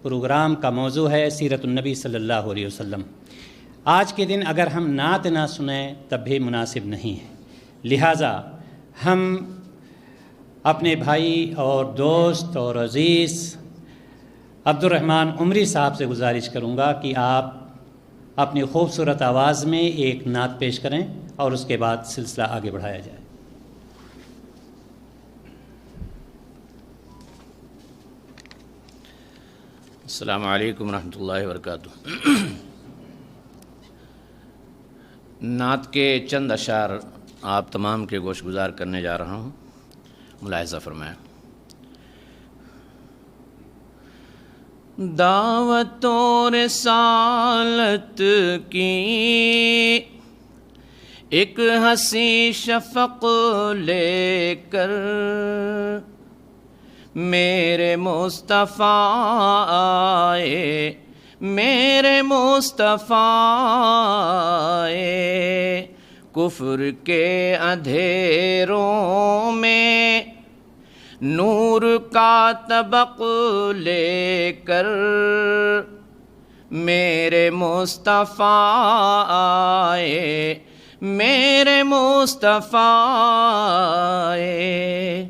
Programme کا موضوع ہے سیرت النبی صلی اللہ علیہ وسلم۔ آج کے دن اگر ہم نعت نہ سنیں تب بھی مناسب نہیں ہے، لہٰذا ہم اپنے بھائی اور دوست اور عزیز عبد الرحمن عمری صاحب سے گزارش کروں گا کہ آپ اپنی خوبصورت آواز میں ایک نعت پیش کریں اور اس کے بعد سلسلہ آگے بڑھایا جائے۔ السلام علیکم ورحمۃ اللہ وبرکاتہ۔ نعت کے چند اشعار آپ تمام کے گوش گزار کرنے جا رہا ہوں، ملاحظہ فرمائیں۔ دعوت و رسالت کی ایک حسین شفق لے کر میرے مصطفیٰ آئے، میرے مصطفیٰ آئے، کفر کے اندھیروں میں نور کا طبق لے کر میرے مصطفیٰ آئے، میرے مصطفیٰ آئے،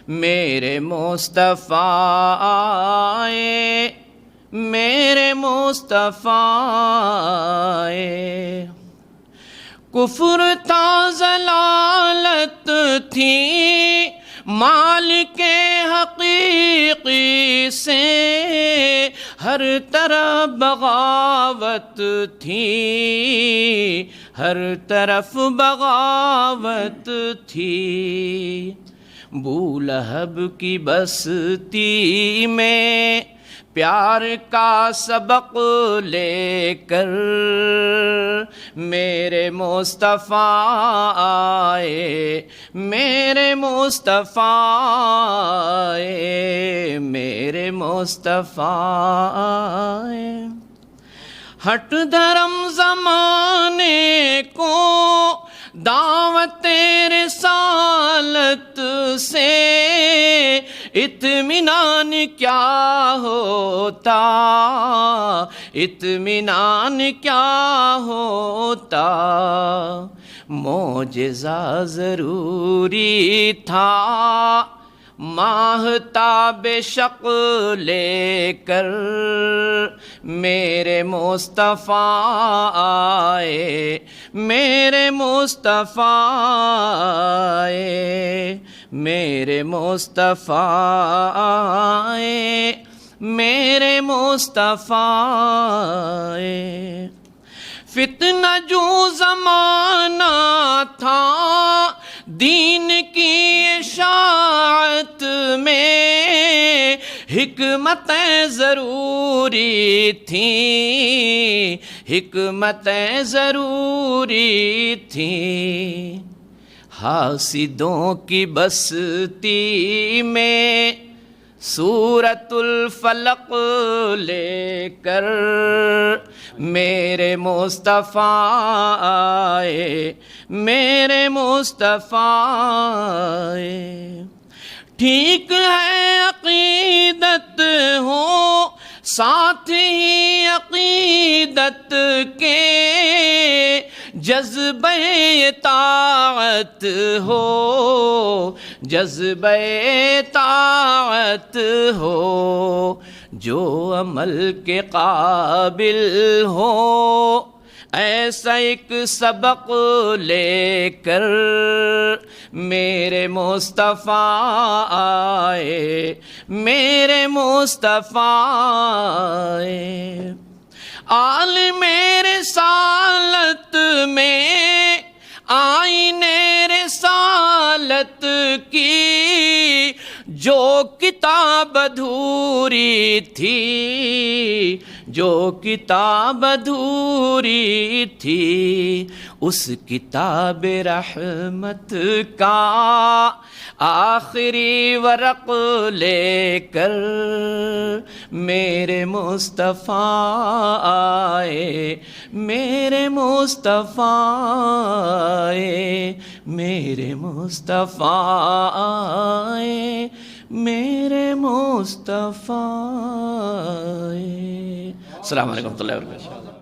میرے مصطفیٰ آئے، میرے مصطفیٰ آئے۔ کفر تھا، ضلالت تھی، مالک حقیقی سے ہر طرف بغاوت تھی، ہر طرف بغاوت تھی۔ بولہب کی بستی میں پیار کا سبق لے کر میرے مصطفیٰ آئے، میرے مصطفیٰ آئے، میرے مصطفیٰ آئے۔ ہٹ دھرم زمانے کو دعوت رسالت سے اطمینان کیا ہوتا، اطمینان کیا ہوتا۔ معجزہ ضروری تھا، ماہتاب شق لے کر میرے مصطفیٰ آئے، میرے مصطفیٰ آئے، میرے مصطفیٰ آئے، میرے مصطفیٰ آئے۔ فتنہ جو زمانہ تھا دین کی اشاعت میں، حکمتیں ضروری تھیں، حکمتیں ضروری تھیں۔ حاسدوں کی بستی میں سورۃ الفلق لے کر میرے مصطفیٰ آئے، میرے مصطفیٰ آئے۔ ٹھیک ہے عقیدت ہو، ساتھ ہی عقیدت کے جذبہ اطاعت ہو، جذبہ اطاعت ہو، جو عمل کے قابل ہو ایسا ایک سبق لے کر میرے مصطفیٰ آئے، میرے مصطفیٰ آئے۔ عالم رسالت میں آئین رسالت کی جو کتاب ادھوری تھی، جو کتاب ادھوری تھی، اس کتاب رحمت کا آخری ورق لے کر میرے مصطفیٰ آئے، میرے مصطفیٰ آئے، میرے مصطفیٰ آئے، میرے مصطفیٰ السلام علیکم ورحمۃ اللہ وبرکاتہ.